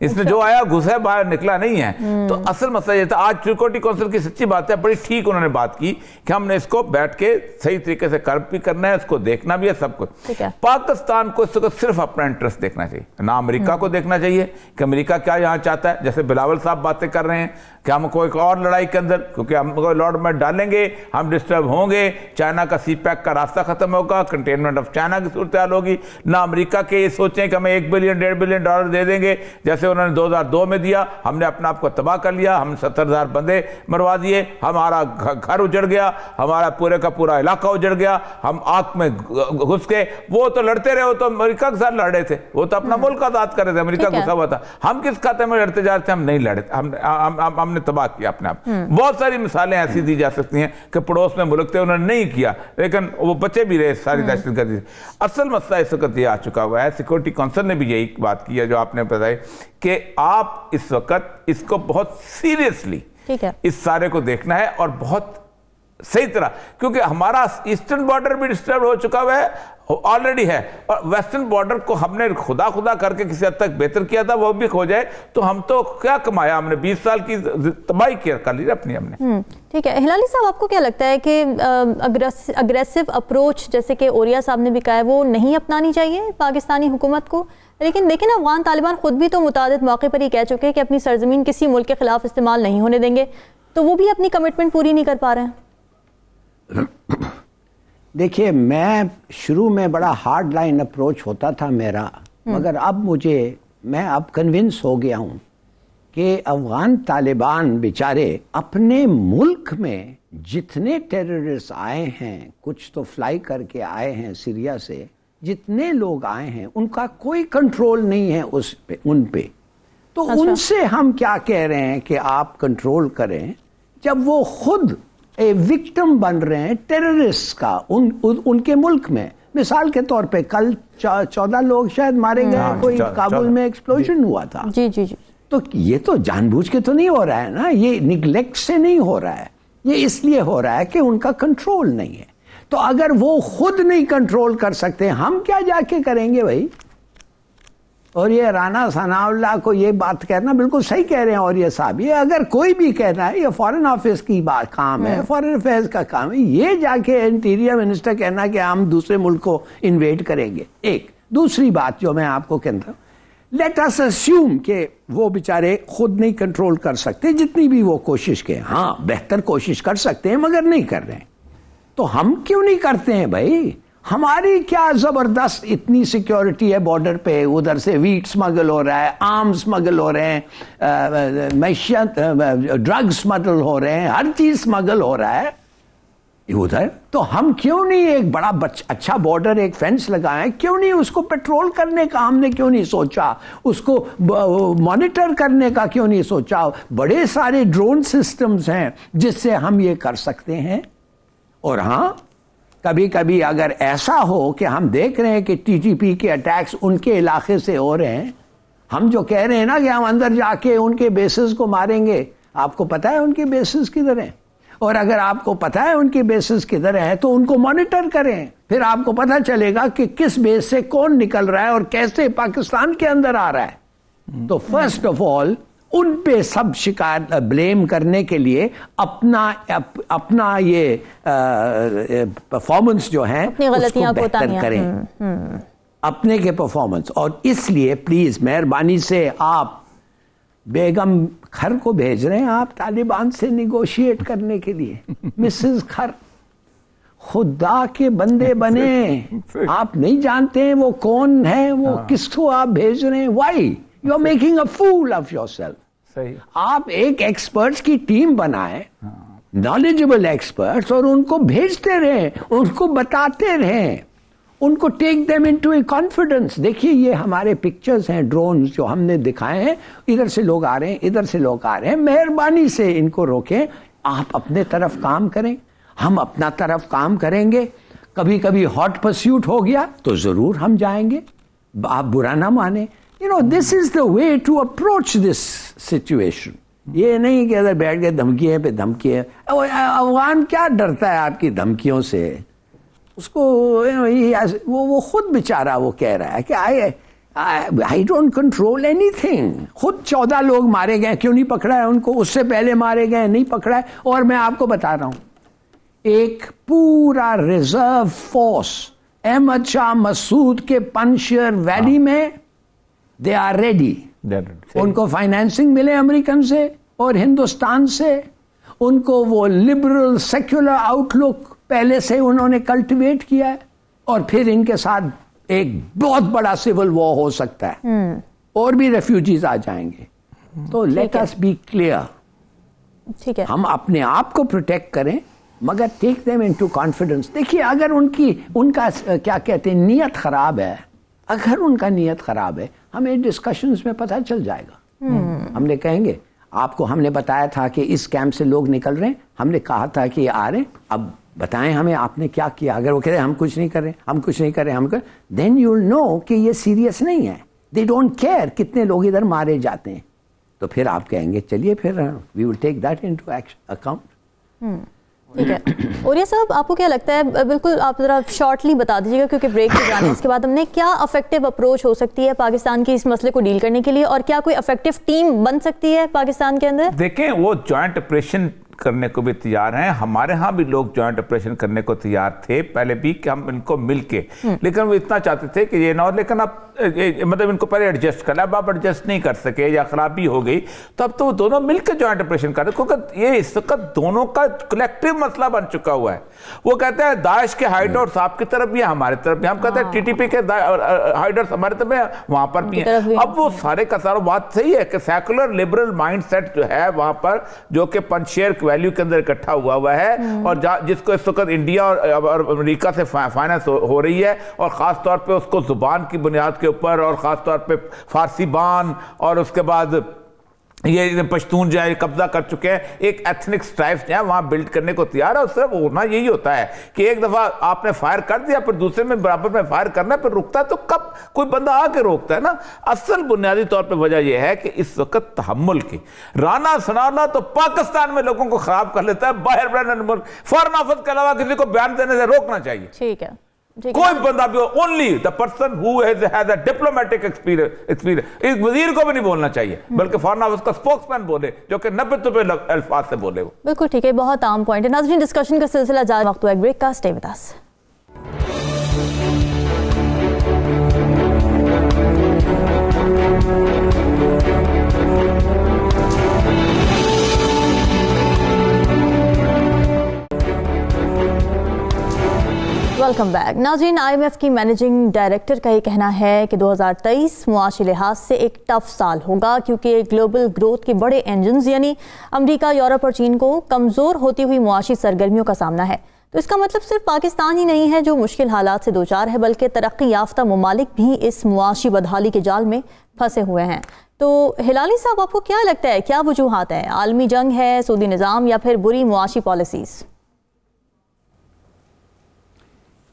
इसने जो आया घुसा बाहर निकला नहीं है। तो असल मसला ये था, आज सिक्योरिटी काउंसिल की सच्ची बात है, बड़ी ठीक उन्होंने बात की कि हमने इसको बैठ के सही तरीके से कर्व भी करना है, उसको देखना भी है, सब कुछ। पाकिस्तान को इसको सिर्फ अपना इंटरेस्ट देखना चाहिए, ना अमेरिका को देखना चाहिए कि अमेरिका क्या यहाँ चाहता है। जैसे बिलावल साहब बातें कर रहे हैं कि हम कोई और लड़ाई के अंदर, क्योंकि हम लॉर्ड में डालेंगे हम डिस्टर्ब होंगे, चाइना का CPEC का रास्ता खत्म होगा, कंटेनमेंट ऑफ चाइना की सूरत हाल होगी। ना अमेरिका के ये सोचें कि हमें $1 बिलियन $1.5 बिलियन दे देंगे, जैसे उन्होंने 2002 में दिया। हमने अपने आप को तबाह कर लिया, हमने 70,000 बंदे मरवा दिए, हमारा घर उजड़ गया, हमारा पूरे का पूरा इलाका उजड़ गया, हम आग में घुस गए। वो तो लड़ते रहे, वो तो अमेरिका के साथ लड़ रहे थे, वो तो अपना मुल्क आजाद कर रहे थे, अमेरिका घुसा हुआ था। हम किस खाते में लड़ते जा रहे थे? हम नहीं लड़े, हमने तबाह किया अपने आप। बहुत सारी मिसालें ऐसी दी जा सकती हैं कि पड़ोस में मुल्क थे उन्होंने नहीं किया, लेकिन वो बचे भी रहे सारी दहशतगर्दी। असल मसला इस वक्त ये आ चुका हुआ है, सिक्योरिटी काउंसिल ने भी यही बात की है जो आपने बताई कि आप इस वक्त इसको बहुत सीरियसली इस सारे को देखना है और बहुत सही तरह, क्योंकि हमारा ईस्टर्न बॉर्डर भी डिस्टर्ब हो चुका हुआ है, ऑलरेडी है, और वेस्टर्न बॉर्डर को हमने खुदा करके किसी हद तक बेहतर किया था, वो भी खो जाए तो हम तो क्या कमाया हमने? 20 साल की तबाही कर ली अपनी हमने।
ठीक है हिलाली साहब, आपको क्या लगता है कि अग्रेसिव अप्रोच जैसे कि ओरिया साहब ने भी कहा है वो नहीं अपनानी चाहिए पाकिस्तानी हुकूमत को? लेकिन देखिए ना, अफगान तालिबान खुद भी तो मुतादिद मौके पर ही कह चुके हैं कि अपनी सरजमीन किसी मुल्क के खिलाफ इस्तेमाल नहीं होने देंगे, तो वो भी अपनी कमिटमेंट पूरी नहीं कर पा रहे हैं।
देखिए, मैं शुरू में बड़ा हार्ड लाइन अप्रोच होता था मेरा, मगर अब मैं अब कन्विंस हो गया हूँ कि अफगान तालिबान बेचारे अपने मुल्क में जितने टेररिस्ट आए हैं, कुछ तो फ्लाई करके आए हैं सीरिया से, जितने लोग आए हैं उनका कोई कंट्रोल नहीं है उन पे। तो उनसे हम क्या कह रहे हैं कि आप कंट्रोल करें, जब वो खुद विक्टिम बन रहे हैं टेररिस्ट का उनके मुल्क में। मिसाल के तौर पे कल 14 लोग शायद मारे गए, कोई काबुल में एक्सप्लोजन हुआ था।
जी जी जी।
तो ये तो जानबूझ के तो नहीं हो रहा है ना, ये निगलेक्ट से नहीं हो रहा है, ये इसलिए हो रहा है कि उनका कंट्रोल नहीं है। तो अगर वो खुद नहीं कंट्रोल कर सकते, हम क्या जाके करेंगे भाई? और ये राना सनाउल्लाह को ये बात कहना बिल्कुल सही कह रहे हैं, और ये साहब, ये अगर कोई भी कहना है, ये फॉरेन ऑफिस की बात काम है, फॉरेन अफेयर्स का काम है, ये जाके इंटीरियर मिनिस्टर कहना कि हम दूसरे मुल्क को इन्वेड करेंगे। एक दूसरी बात जो मैं आपको कहता हूं, लेट अस अस्यूम कि वो बेचारे खुद नहीं कंट्रोल कर सकते, जितनी भी वो कोशिश के, हाँ बेहतर कोशिश कर सकते हैं मगर नहीं कर रहे हैं, तो हम क्यों नहीं करते हैं भाई? हमारी क्या जबरदस्त इतनी सिक्योरिटी है बॉर्डर पे, उधर से वीट स्मगल हो रहा है, आर्म्स स्मगल हो रहे हैं, मैशियत ड्रग स्मगल हो रहे हैं, हर चीज स्मगल हो रहा है उधर। तो हम क्यों नहीं एक बड़ा अच्छा बॉर्डर, एक फेंस लगाएं? क्यों नहीं उसको पेट्रोल करने का हमने क्यों नहीं सोचा? उसको मॉनिटर करने का क्यों नहीं सोचा? बड़े सारे ड्रोन सिस्टम्स हैं जिससे हम ये कर सकते हैं। और हाँ, कभी कभी अगर ऐसा हो कि हम देख रहे हैं कि TTP के अटैक्स उनके इलाके से हो रहे हैं, हम जो कह रहे हैं ना कि हम अंदर जाके उनके बेसिस को मारेंगे, आपको पता है उनके बेसिस किधर हैं? और अगर आपको पता है उनके बेसिस किधर है तो उनको मॉनिटर करें, फिर आपको पता चलेगा कि किस बेस से कौन निकल रहा है और कैसे पाकिस्तान के अंदर आ रहा है। तो फर्स्ट ऑफ ऑल उन पे सब शिकायत ब्लेम करने के लिए अपना ये परफॉर्मेंस जो है उसको बेहतर करें, अपने के परफॉर्मेंस। और इसलिए प्लीज मेहरबानी से आप बेगम खर को भेज रहे हैं आप तालिबान से निगोशिएट करने के लिए। मिसेस खर, खुदा के बंदे बने, आप नहीं जानते हैं वो कौन है, वो किसको आप भेज रहे हैं? Why you are making a fool of yourself. आप एक एक्सपर्ट्स की टीम बनाए, नॉलेजेबल एक्सपर्ट्स, और उनको भेजते रहे, उनको बताते रहे, उनको टेक देम इनटू ए कॉन्फिडेंस। देखिए ये हमारे पिक्चर्स हैं, ड्रोन जो हमने दिखाए हैं, इधर से लोग आ रहे हैं, इधर से लोग आ रहे हैं, मेहरबानी से इनको रोकें। आप अपने तरफ काम करें, हम अपना तरफ काम करेंगे। कभी कभी हॉट परस्यूट हो गया तो जरूर हम जाएंगे, आप बुरा ना माने। You know, this is the way to approach this situation. ये नहीं कि अगर बैठ गए धमकियां पे धमकियां। अफगान क्या डरता है आपकी धमकियों से? उसको वो खुद बेचारा वो कह रहा है कि आई डोंट कंट्रोल एनीथिंग। खुद 14 लोग मारे गए, क्यों नहीं पकड़ा है उनको? उससे पहले मारे गए, नहीं पकड़ा है। और मैं आपको बता रहा हूं, एक पूरा रिजर्व फोर्स अहमद शाह मसूद के पंजशेर वैली में, दे आर रेडी। उनको फाइनेंसिंग मिले अमेरिकन से और हिंदुस्तान से, उनको वो लिबरल सेक्युलर आउटलुक पहले से उन्होंने कल्टिवेट किया है, और फिर इनके साथ एक बहुत बड़ा सिविल वॉर हो सकता है और भी रेफ्यूजीज आ जाएंगे। तो लेट अस बी क्लियर,
ठीक है,
हम अपने आप को प्रोटेक्ट करें मगर टेक देम इनटू कॉन्फिडेंस। देखिए, अगर उनका क्या कहते हैं, नीयत खराब है, अगर उनका नीयत खराब है, हमें डिस्कशंस में पता चल जाएगा। हमने कहेंगे आपको, हमने बताया था कि इस कैंप से लोग निकल रहे हैं, हमने कहा था कि ये आ रहे हैं, अब बताएं हमें आपने क्या किया। अगर वो कह रहे हम कुछ नहीं कर रहे, हम कुछ नहीं कर रहे, हम कर, देन यू विल नो कि ये सीरियस नहीं है। दे डोंट केयर कितने लोग इधर मारे जाते हैं। तो फिर आप कहेंगे चलिए फिर we will take that into account.
ठीक है। ओरिया साहब, आपको क्या लगता है, बिल्कुल आप जरा शॉर्टली बता दीजिएगा, क्योंकि ब्रेक पे जाने इसके बाद हमने, क्या अफेक्टिव अप्रोच हो सकती है पाकिस्तान की इस मसले को डील करने के लिए, और क्या कोई अफेक्टिव टीम बन सकती है पाकिस्तान के अंदर?
देखें, वो जॉइंट ऑपरेशन करने को भी तैयार हैं। हमारे यहाँ भी लोग जॉइंट ऑपरेशन करने को तैयार थे पहले भी, कि हम इनको मिलके, लेकिन वो इतना चाहते थे कि ये ना हो, लेकिन अब मतलब इनको पहले एडजस्ट करना, अब आप एडजस्ट नहीं कर सके या खराबी हो गई, तो अब तो वो दोनों मिलकर जॉइंट ऑपरेशन कर रहे, क्योंकि ये इस वक्त दोनों का कलेक्टिव मसला बन चुका हुआ है। वो कहते हैं दाइश के हाइडआउट्स आपकी तरफ भी है, हमारी तरफ भी, हम कहते हैं टीटीपी के हाइडआउट्स हमारे तरफ है, वहां पर भी है। अब वो सारे का सारा बात सही है कि सेकुलर लिबरल माइंडसेट जो है वहां पर, जो कि पंजशेर वैल्यू के अंदर इकट्ठा हुआ है, और जिसको इस वक्त इंडिया और अमेरिका से फाइनेंस हो रही है, और खास तौर पे उसको जुबान की बुनियाद के ऊपर, और खास तौर पे फारसी बान, और उसके बाद ये पश्तून जो है कब्जा कर चुके हैं, एक एथनिक स्ट्राइफ जो है वहां बिल्ड करने को तैयार है। और सिर्फ होना यही होता है कि एक दफा आपने फायर कर दिया, फिर दूसरे में बराबर में फायर करना है, फिर रुकता है तो कब कोई बंदा आके रोकता है ना। असल बुनियादी तौर पे वजह यह है कि इस वक्त तहम्मुल की, राना सनाना तो पाकिस्तान में लोगों को खराब कर लेता है, बाहर फॉरेन ऑफिस के अलावा किसी को बयान देने से रोकना चाहिए।
ठीक है,
कोई बंदा भी, only the person who has a diplomatic experience, इस वजीर को भी नहीं बोलना चाहिए, बल्कि फॉरेन ऑफिस का स्पोक्समैन बोले, जो कि 90 अल्फाज से बोले। वो
बिल्कुल ठीक है, बहुत आम पॉइंट है। नाज़रीन, डिस्कशन का सिलसिला जारी, वक्त हुआ एक ब्रेक का, stay with us. Welcome back. नाज़रीन, IMF की मैनेजिंग डायरेक्टर का ये कहना है कि 2023 मुआशी लिहाज से एक टफ साल होगा, क्योंकि ग्लोबल ग्रोथ के बड़े इंजन्स यानी अमेरिका, यूरोप और चीन को कमज़ोर होती हुई मुआशी सरगर्मियों का सामना है। तो इसका मतलब सिर्फ पाकिस्तान ही नहीं है जो मुश्किल हालात से दो चार है, बल्कि तरक्की याफ्ता ममालिक भी इस मुआशी बदहाली के जाल में फंसे हुए हैं। तो हिलाली साहब, आपको क्या लगता है, क्या वजूहात हैं? आलमी जंग है, सूदी निज़ाम, या फिर बुरी मुआशी पॉलिसीज़?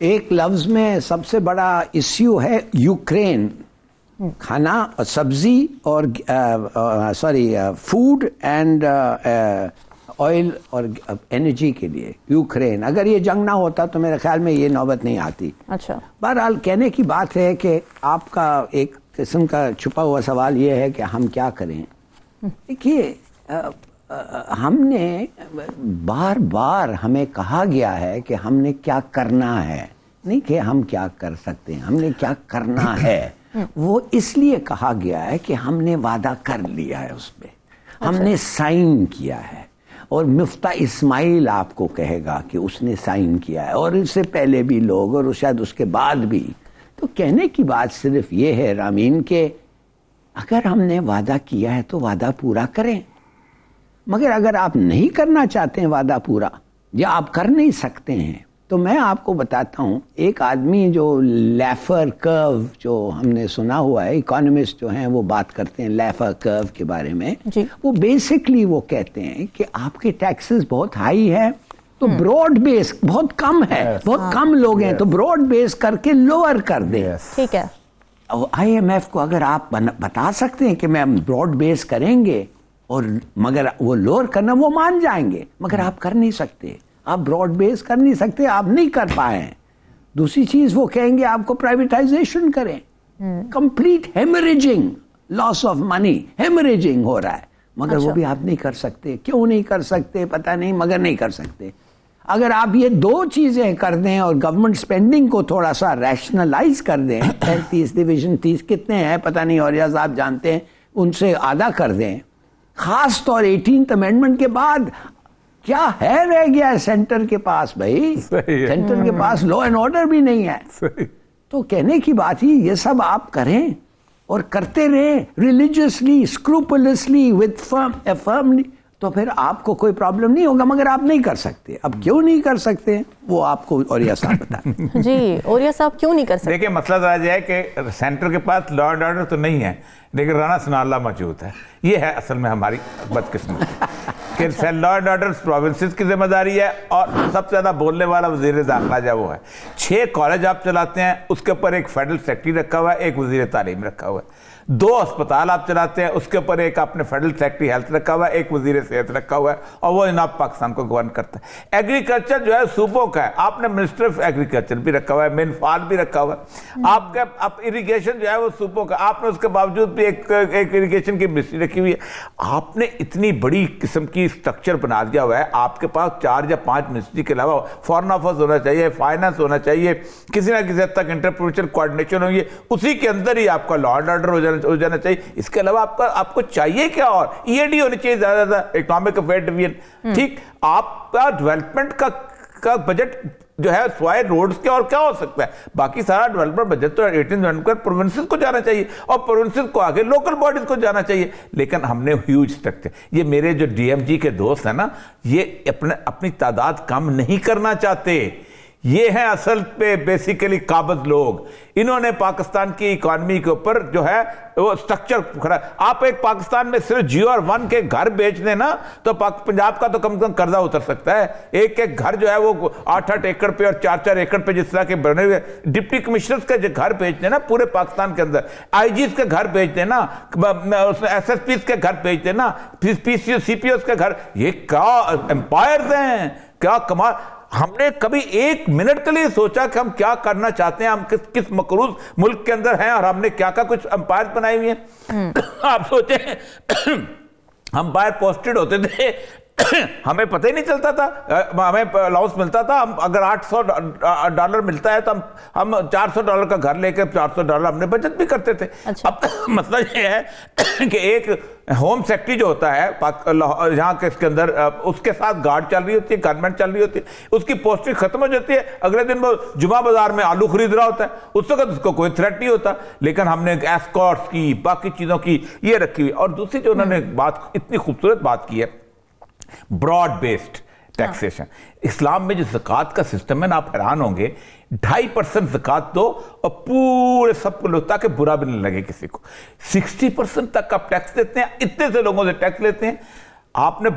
एक लफ्ज में सबसे बड़ा इश्यू है यूक्रेन। खाना और सब्जी और फूड एंड ऑयल और एनर्जी के लिए यूक्रेन। अगर ये जंग ना होता तो मेरे ख्याल में ये नौबत नहीं आती।
अच्छा, बहरहाल
कहने की बात है कि आपका एक किस्म का छुपा हुआ सवाल ये है कि हम क्या करें। देखिए, हमने बार बार हमें कहा गया है कि हमने क्या करना है, नहीं कि हम क्या कर सकते हैं, हमने क्या करना है। वो इसलिए कहा गया है कि हमने वादा कर लिया है, उस पर हमने साइन किया है। और मुफ्ता इस्माइल आपको कहेगा कि उसने साइन किया है, और इससे पहले भी लोग, और शायद उसके बाद भी। तो कहने की बात सिर्फ ये है रामीन के, अगर हमने वादा किया है तो वादा पूरा करें। मगर अगर आप नहीं करना चाहते हैं वादा पूरा, या आप कर नहीं सकते हैं, तो मैं आपको बताता हूं, एक आदमी जो लैफर कर्व, जो हमने सुना हुआ है, इकोनॉमिस्ट जो हैं वो बात करते हैं लैफर कर्व के बारे में। वो बेसिकली वो कहते हैं कि आपके टैक्सेस बहुत हाई है, तो ब्रॉड बेस बहुत कम है, बहुत कम लोग हैं, तो ब्रॉड बेस करके लोअर कर दे।
ठीक है।
IMF को अगर आप बता सकते हैं कि मैं ब्रॉड बेस करेंगे, और मगर वो लोअर करना वो मान जाएंगे, मगर आप कर नहीं सकते, आप ब्रॉड बेस कर नहीं सकते, आप नहीं कर पाए। दूसरी चीज वो कहेंगे आपको प्राइवेटाइजेशन करें, कंप्लीट हेमरेजिंग, लॉस ऑफ मनी, हेमरेजिंग हो रहा है, मगर वो भी आप नहीं कर सकते। क्यों नहीं कर सकते पता नहीं, मगर नहीं कर सकते। अगर आप ये दो चीजें कर दें और गवर्नमेंट स्पेंडिंग को थोड़ा सा रैशनलाइज कर दें, 30 डिवीजन 30 कितने हैं पता नहीं, और या आप जानते हैं, उनसे आधा कर दें, खास तौर 18th अमेंडमेंट के बाद क्या है रह गया है सेंटर के पास भाई? सेंटर के पास लॉ एंड ऑर्डर भी नहीं है। तो कहने की बात ही ये सब आप करें और करते रहें रिलीजियसली, स्क्रूपुलसली, विद फर्मली, तो फिर आपको कोई प्रॉब्लम नहीं होगा। मगर आप नहीं कर सकते। अब क्यों नहीं कर सकते वो आपको ओरिया साहब बताएं।
जी ओरिया साहब क्यों नहीं कर सकते?
देखिए मसला राज है कि सेंटर के पास लॉ एंड ऑर्डर तो नहीं है, लेकिन राणा सनाउल्लाह मौजूद है। ये है असल में हमारी बदकिस्मती कि लॉ एंड ऑर्डर प्रोविंसेस की जिम्मेदारी है, और सबसे ज्यादा बोलने वाला वजीर दाखिला जो वो है। 6 कॉलेज आप चलाते हैं, उसके ऊपर एक फेडरल सेक्रेटरी रखा हुआ है, एक वजीर तालीम रखा हुआ है। 2 अस्पताल आप चलाते हैं, उसके ऊपर एक आपने फेडरल सेक्रेटरी हेल्थ रखा हुआ है, एक वजीर सेहत रखा हुआ है, और वो जनाब पाकिस्तान को गवर्न करता है। एग्रीकल्चर जो है सूबों का है, आपने मिनिस्टर ऑफ एग्रीकल्चर भी रखा हुआ है, मिनफाल भी रखा हुआ है। आपका आप इरिगेशन जो है वो सूबों का, आपने उसके बावजूद भी एक इरिगेशन की मिनिस्ट्री रखी हुई है। आपने इतनी बड़ी किस्म की स्ट्रक्चर बना दिया हुआ है, आपके पास 4 या 5 मिनिस्ट्री के अलावा फॉरेन ऑफिस होना चाहिए, फाइनेंस होना चाहिए, किसी ना किसी हद तक इंटरप्रोविंशियल कोऑर्डिनेशन होगी, उसी के अंदर ही आपका लॉ एंड ऑर्डर हो जाना चाहिए। इसके अलावा आपको चाहिए क्या? और ईएडी होनी चाहिए ज्यादा, इकोनॉमिक अफेयर डिवीजन। ठीक, आपका डेवलपमेंट का बजट जो है स्वाय रोड्स के और क्या हो सकता है? बाकी सारा डेवलपमेंट बजट तो 18 प्रोविंसेस को जाना चाहिए, और प्रोविंसेस को आगे लोकल बॉडीज को जाना चाहिए। लेकिन हमने ह्यूज स्ट्रक्चर, ये मेरे जो डीएमजी के दोस्त हैं ना, ये अपनी तादाद कम नहीं करना चाहते। ये हैं असल पे बेसिकली काबिज लोग। इन्होंने पाकिस्तान की इकॉनमी के ऊपर जो है वो स्ट्रक्चर खड़ा। आप एक पाकिस्तान में सिर्फ जियो और 1 के घर बेच दें ना, तो पंजाब का तो कम से कम कर्जा उतर सकता है। एक घर जो है वो 8-8 एकड़ पे और 4-4 एकड़ पे जिस तरह के बने हुए डिप्टी कमिश्नर्स के घर बेच देना पूरे पाकिस्तान के अंदर, आईजीज के घर बेच देना, एसएसपी के घर बेच देना, पीसीओ सीपीओ के घर, ये क्या एम्पायर्स हैं, क्या कमाल। हमने कभी 1 मिनट के लिए सोचा कि हम क्या करना चाहते हैं, हम किस मकरूज मुल्क के अंदर हैं, और हमने क्या कुछ अंपायर बनाए हुए हैं। आप सोचे अंपायर पोस्टेड होते थे, हमें पता ही नहीं चलता था, हमें अलाउंस मिलता था। हम अगर $800 मिलता है तो हम $400 का घर लेकर $400 हमने बचत भी करते थे। अच्छा। अब मसला ये है कि एक होम सेक्रेटरी जो होता है यहाँ के इसके अंदर, उसके साथ गार्ड चल रही होती है, गवर्नमेंट चल रही होती है, उसकी पोस्टिंग खत्म हो जाती है, अगले दिन वो जुमा बाजार में आलू खरीद रहा होता है, उस वक्त उसको कोई थ्रेट नहीं होता। लेकिन हमने एस्कॉर्ट्स की, बाकी चीजों की ये रखी हुई। और दूसरी जो उन्होंने बात, इतनी खूबसूरत बात की है, ब्रॉड बेस्ड टैक्सेशन। इस्लाम में जो ज़कात का सिस्टम है ना, आप हैरान होंगे, 2.5% ज़कात दो और पूरे सबको लो, ताकि बुरा भी नहीं लगे किसी को। 60% तक आप टैक्स देते हैं, इतने से लोगों से टैक्स लेते हैं। आपने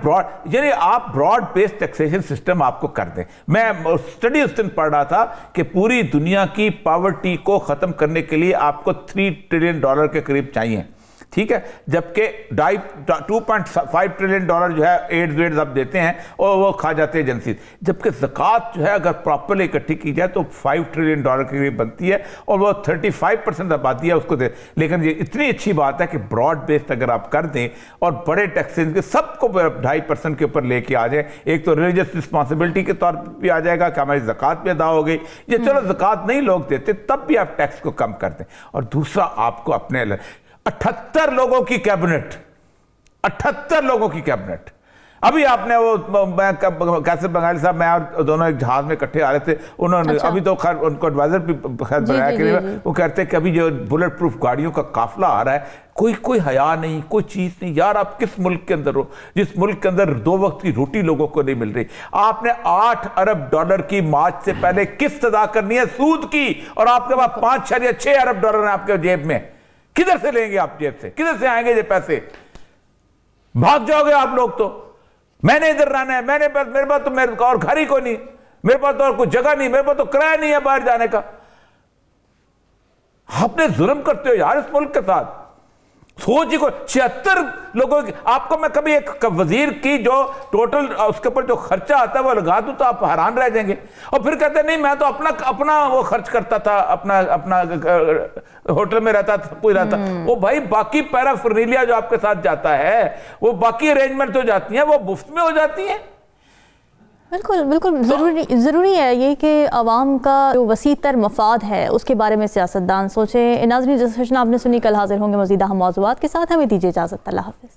यानी आप ब्रॉड बेस्ड टैक्सेशन सिस्टम आपको कर दें। मैं स्टडी उस दिन पढ़ रहा था कि पूरी दुनिया की पॉवर्टी को खत्म करने के लिए आपको $3 ट्रिलियन के करीब चाहिए, ठीक है, जबकि 2.5 ट्रिलियन जो है एड्स अब देते हैं और वो खा जाते हैं एजेंसी। जबकि ज़कात जो है अगर प्रॉपरली इकट्ठी की जाए तो $5 ट्रिलियन के करीब बनती है, और वो 35% आबादी है उसको दे। लेकिन ये इतनी अच्छी बात है कि ब्रॉड बेस्ड अगर आप कर दें और बड़े टैक्सेस के सबको 2.5% के ऊपर लेके आ जाए, एक तो रिलीजियस रिस्पॉन्सिबिलिटी के तौर पर भी आ जाएगा कि हमारी ज़कात भी अदा हो गई। ये चलो ज़कात नहीं लोग देते, तब भी आप टैक्स को कम कर दें। और दूसरा, आपको अपने 78 लोगों की कैबिनेट, 78 लोगों की कैबिनेट। अभी आपने वो कैसे बंगाली साहब, मैं और दोनों एक जहाज में इकट्ठे आ रहे थे, उन्होंने अच्छा। अभी तो खैर उनको एडवाइजर भी खैर बनाया कि वो कहते हैं कि अभी जो बुलेट प्रूफ गाड़ियों का काफिला आ रहा है, कोई हया नहीं, कोई चीज नहीं। यार आप किस मुल्क के अंदर हो जिस मुल्क के अंदर 2 वक्त की रोटी लोगों को नहीं मिल रही? आपने $8 अरब की मार्च से पहले किस्त अदा करनी है सूद की, और आपके पास $5-6 अरब है आपके जेब में। किधर से लेंगे आप जेब से? किधर से आएंगे ये पैसे? भाग जाओगे आप लोग। तो मैंने इधर रहना है, मेरे पास तो मेरे और घर ही को नहीं, मेरे पास तो और कोई जगह नहीं, मेरे पास तो किराया नहीं है बाहर जाने का। आपने जुल्म करते हो यार इस मुल्क के साथ। सोच को 76 लोगों की, आपको मैं कभी एक वजीर की जो टोटल उसके ऊपर जो खर्चा आता है वो लगा दूं तो आप हैरान रह जाएंगे। और फिर कहते हैं नहीं मैं तो अपना वो खर्च करता था, अपना होटल में रहता था, कोई रहता। वो भाई बाकी पैराफर्नीलिया जो आपके साथ जाता है, वो बाकी अरेंजमेंट जो जाती हैं वो मुफ्त में हो जाती हैं।
बिल्कुल बिल्कुल ज़रूरी है ये कि आवाम का जो वसीतर मफाद है उसके बारे में सियासतदान सोचें। नाज़रीन, जिस सेशन आपने सुनी, कल हाजिर होंगे मज़ीद अहम मौज़ूआत के साथ। हमें दीजिए इजाज़त। अल्लाह हाफ़िज़।